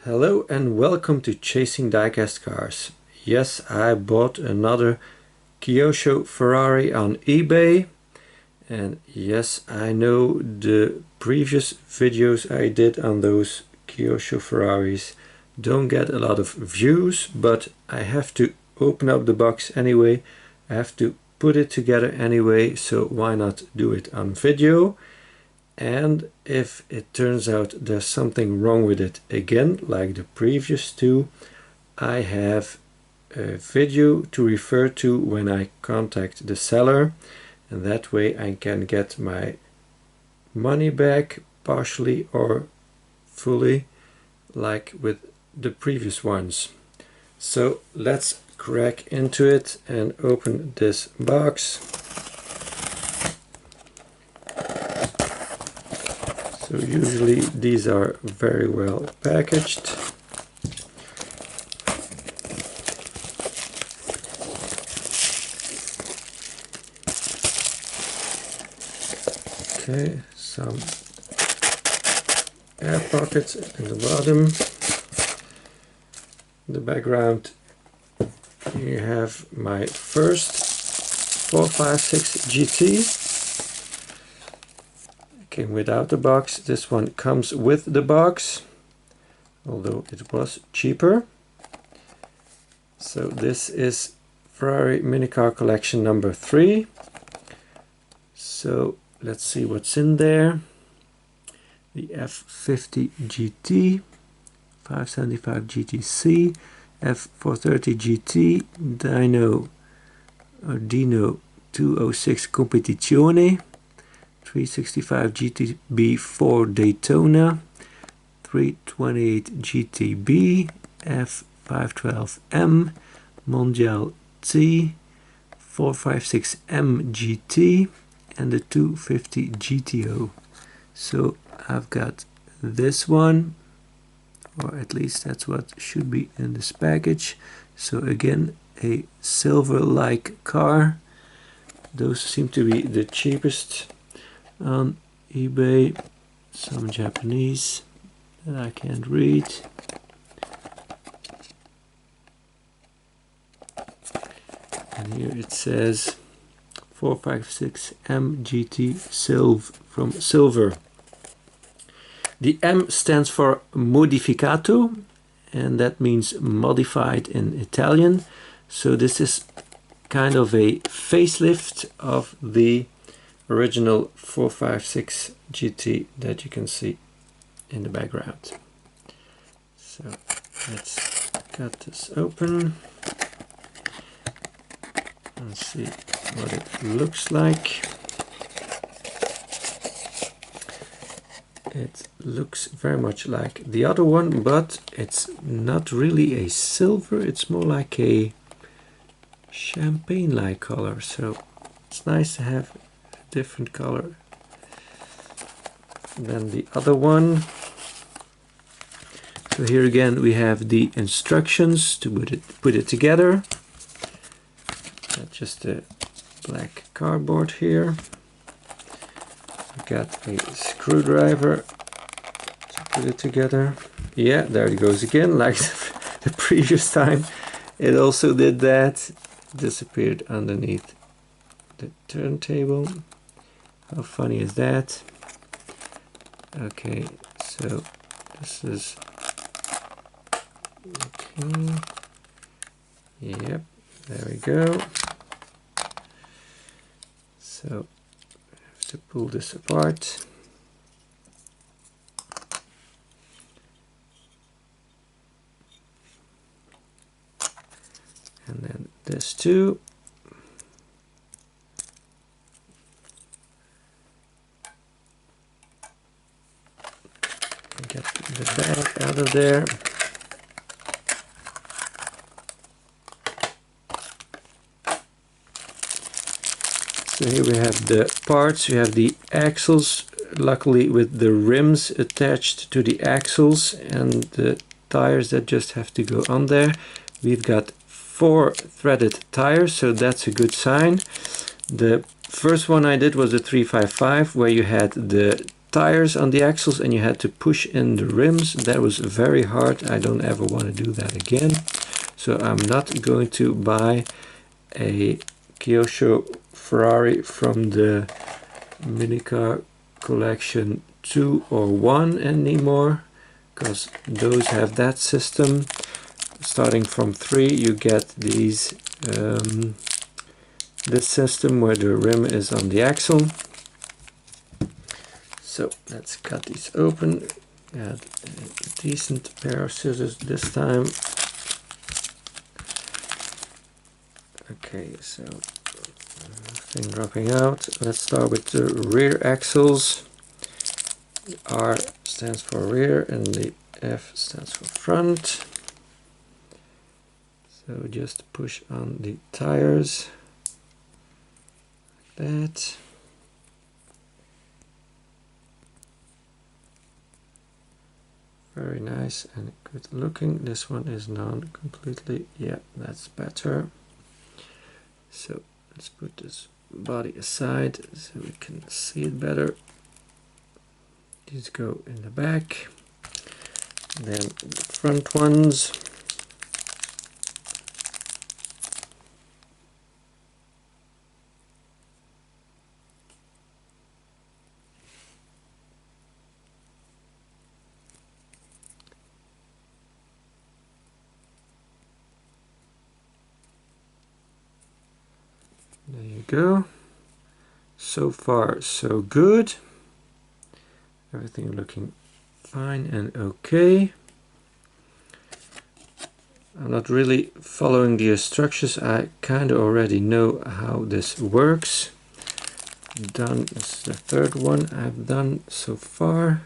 Hello and welcome to Chasing Diecast Cars. Yes, I bought another Kyosho Ferrari on eBay, and yes, I know the previous videos I did on those Kyosho Ferraris don't get a lot of views, but I have to open up the box anyway. I have to put it together anyway, so why not do it on video? And if it turns out there's something wrong with it again, like the previous two, I have a video to refer to when I contact the seller, and that way I can get my money back partially or fully, like with the previous ones. So let's crack into it and open this box. So usually these are very well packaged. Okay, some air pockets in the bottom. In the background you have my first 456 GT. Came without the box. This one comes with the box, although it was cheaper. So this is Ferrari Minicar Collection number 3. So let's see what's in there. The F50 GT, 575 GTC, F430 GT, Dino 206 Competizione, 365 GTB4 Daytona, 328 GTB, F512M, Mondial T, 456M GT, and the 250 GTO. So I've got this one, or at least that's what should be in this package. So again, a silver-like car. Those seem to be the cheapest on eBay. Some Japanese that I can't read. And here it says 456M GT from silver. The M stands for modificato, and that means modified in Italian. So this is kind of a facelift of the original 456 GT that you can see in the background. So let's cut this open and see what it looks like. It looks very much like the other one, but it's not really a silver, it's more like a champagne-like color. So it's nice to have different color than the other one. So here again we have the instructions to put it together. Just a black cardboard here. I've got a screwdriver to put it together. Yeah, there it goes again, like the previous time. It also did that. Disappeared underneath the turntable. How funny is that? Okay, so this is okay. Yep, there we go. So I have to pull this apart. And then this too. Get the bag out of there. So here we have the parts. We have the axles, luckily with the rims attached to the axles, and the tires that just have to go on there. We've got 4 threaded tires, so that's a good sign. The first one I did was the 355, where you had the tires on the axles and you had to push in the rims. That was very hard. I don't ever want to do that again. So I'm not going to buy a Kyosho Ferrari from the minicar collection 2 or 1 anymore, because those have that system. Starting from 3 you get these this system where the rim is on the axle. So let's cut these open. Got a decent pair of scissors this time. Okay, so thing dropping out. Let's start with the rear axles. The R stands for rear and the F stands for front. So just push on the tires like that. Very nice and good looking. This one is non-completely, yeah, that's better. So let's put this body aside so we can see it better. These go in the back. Then the front ones. There you go. So far so good. Everything looking fine and okay. I'm not really following the instructions. I kind of already know how this works. Done is the third one I've done so far.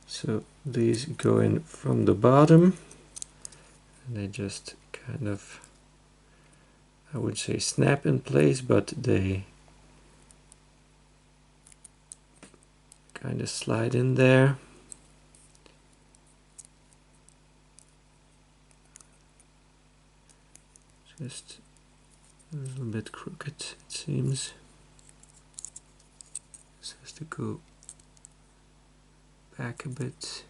So these go in from the bottom and they just kind of, I would say, snap in place, but they kind of slide in there. Just a little bit crooked, it seems. This has to go back a bit.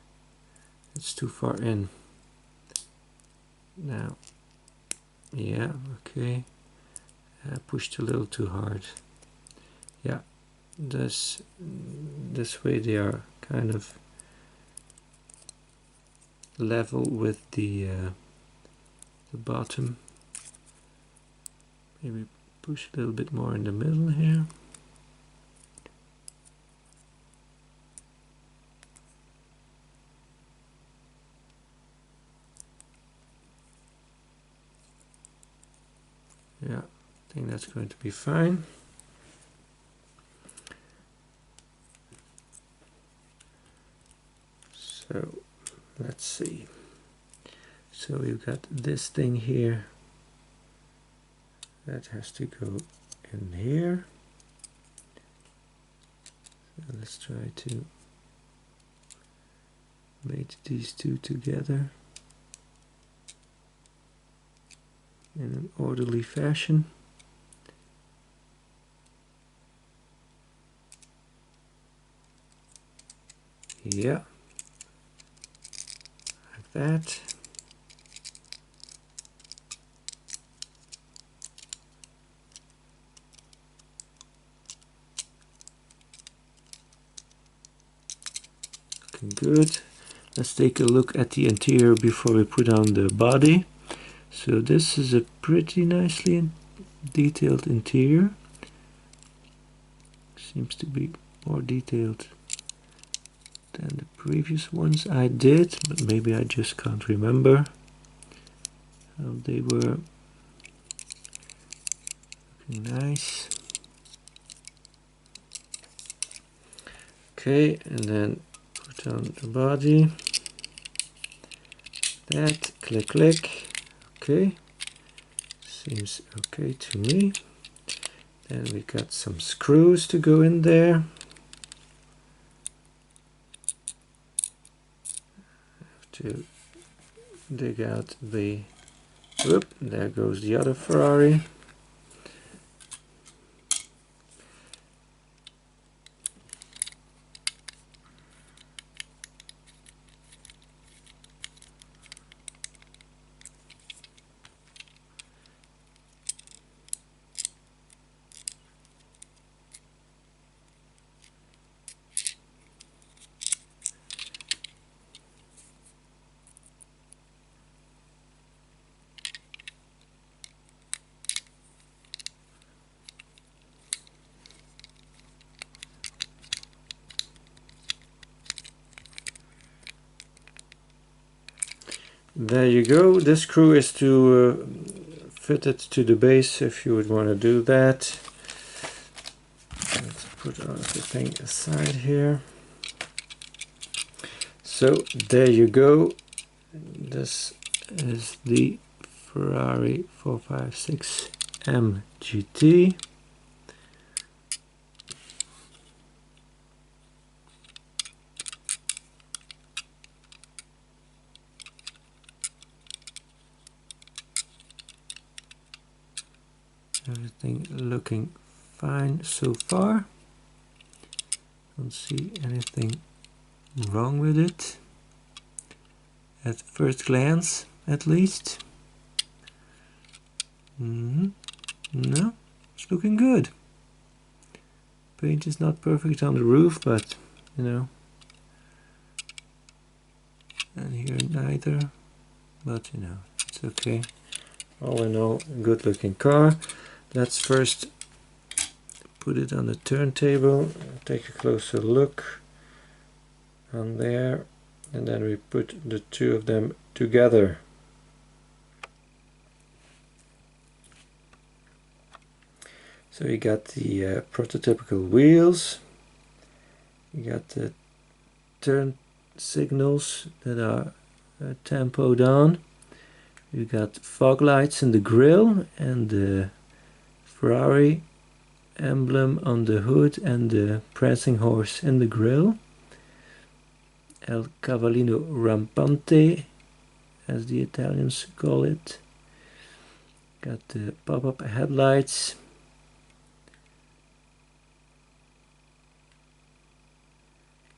It's too far in. Now, yeah, okay. I pushed a little too hard. Yeah, this way they are kind of level with the bottom. Maybe push a little bit more in the middle here. Yeah, I think that's going to be fine. So let's see. So we've got this thing here that has to go in here. So let's try to mate these two together in an orderly fashion. Yeah, like that. Looking good. Let's take a look at the interior before we put on the body. So this is a pretty nicely detailed interior. Seems to be more detailed than the previous ones I did, but maybe I just can't remember how they were. Looking nice. Okay, and then put on the body. That, click, click. Okay, seems okay to me. Then we got some screws to go in there. Have to dig out the, whoop, there goes the other Ferrari. there you go. This screw is to fit it to the base if you would want to do that. Let's put everything aside here. So there you go. This is the Ferrari 456 MGT. Everything looking fine so far. Don't see anything wrong with it at first glance, at least. No, it's looking good. Paint is not perfect on the roof, but you know, and here neither, but you know, it's okay. All in all, a good looking car. Let's first put it on the turntable, take a closer look on there, and then we put the two of them together. So you got the prototypical wheels, you got the turn signals that are tempoed on, you got fog lights in the grille and the Ferrari emblem on the hood and the prancing horse in the grille. El Cavallino Rampante, as the Italians call it. Got the pop-up headlights.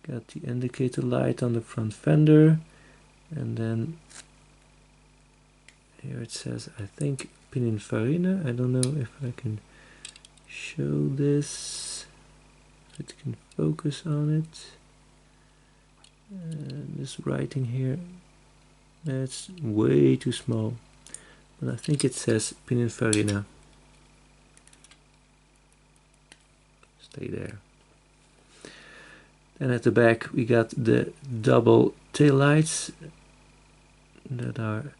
Got the indicator light on the front fender. And then here it says, I think, Pininfarina. I don't know if I can show this, if it can focus on it. This writing here, that's way too small, but I think it says Pininfarina. Stay there. Then at the back we got the double tail lights that are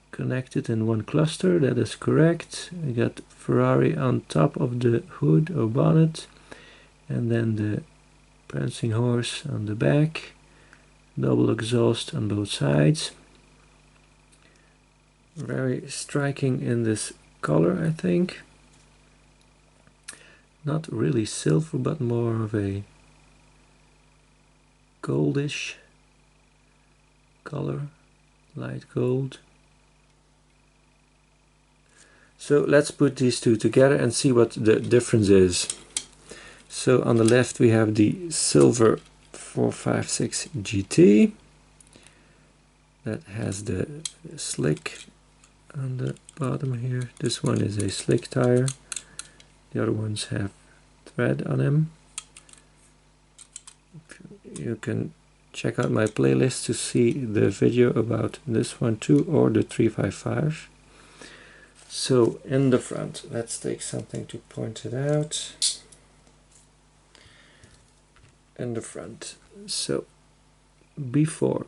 connected in one cluster. That is correct. We got Ferrari on top of the hood or bonnet, and then the prancing horse on the back. Double exhaust on both sides. Very striking in this color, I think. Not really silver, but more of a goldish color, light gold. So let's put these two together and see what the difference is. So on the left we have the silver 456 GT that has the slick on the bottom here. This one is a slick tire. The other ones have thread on them. You can check out my playlist to see the video about this one too, or the 355. So in the front, let's take something to point it out. In the front, so before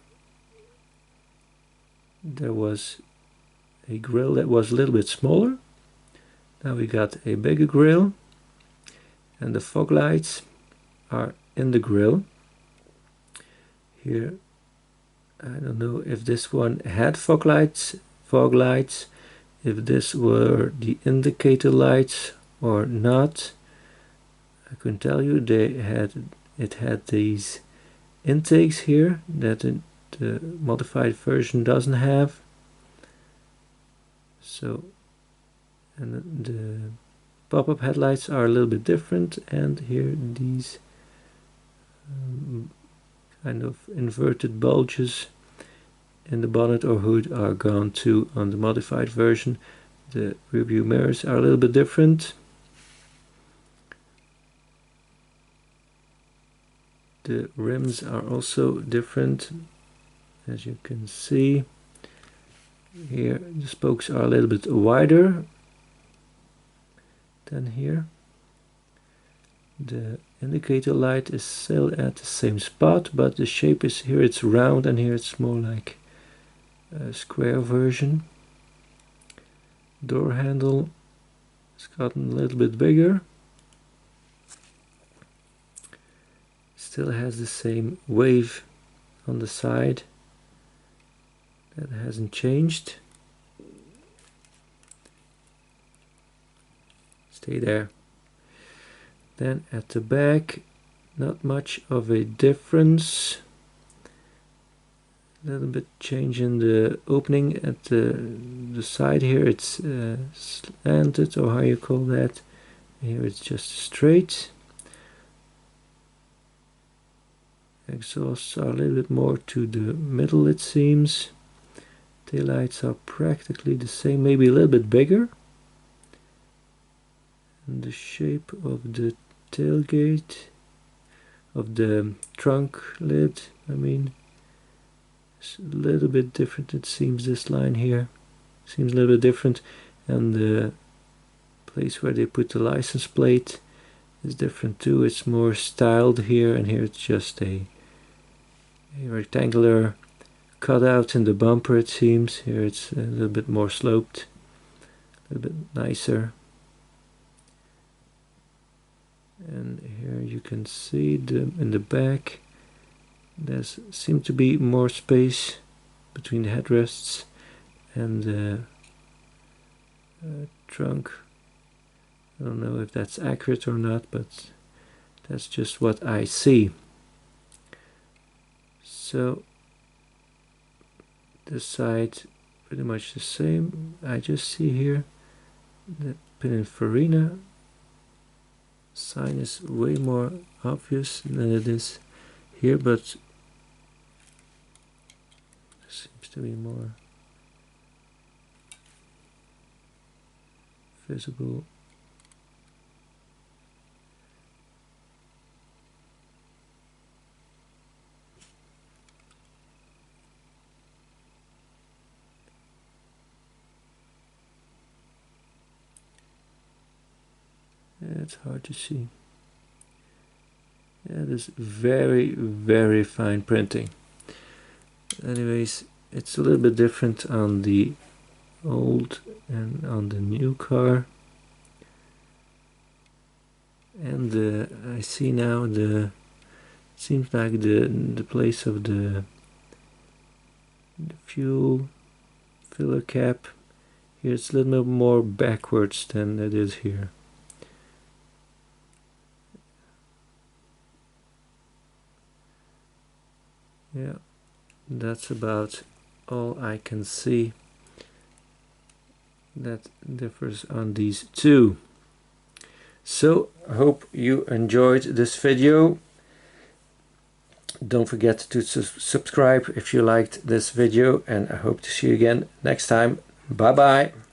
there was a grille that was a little bit smaller. Now we got a bigger grille, and the fog lights are in the grille. Here, I don't know if this one had fog lights, if this were the indicator lights or not. I couldn't tell you. It had these intakes here that the modified version doesn't have. So, and the pop-up headlights are a little bit different, and here these kind of inverted bulges in the bonnet or hood are gone too on the modified version. The rear view mirrors are a little bit different. The rims are also different, as you can see. Here the spokes are a little bit wider than here. The indicator light is still at the same spot, but the shape is here it's round and here it's more like square version. Door handle has gotten a little bit bigger. Still has the same wave on the side. That hasn't changed. Stay there. Then at the back, not much of a difference. A little bit change in the opening at the side here. It's slanted, or how you call that. Here it's just straight. Exhausts are a little bit more to the middle, it seems. Taillights are practically the same, maybe a little bit bigger. And the shape of the tailgate, of the trunk lid, I mean, it's a little bit different. It seems this line here seems a little bit different, and the place where they put the license plate is different too. It's more styled here, and here it's just a rectangular cutout in the bumper, it seems. Here it's a little bit more sloped, a little bit nicer. And here you can see in the back there seems to be more space between the headrests and the trunk. I don't know if that's accurate or not, but that's just what I see. So this side pretty much the same. I just see here the Pininfarina sign is way more obvious than it is here, but there seems to be more visible. Yeah, it's hard to see. Yeah, it is very, very fine printing. Anyways, it's a little bit different on the old and on the new car. And I see now it seems like the place of the fuel filler cap here, it's a little bit more backwards than it is here. Yeah, that's about all I can see that differs on these two. So I hope you enjoyed this video. Don't forget to subscribe if you liked this video, and I hope to see you again next time. Bye bye.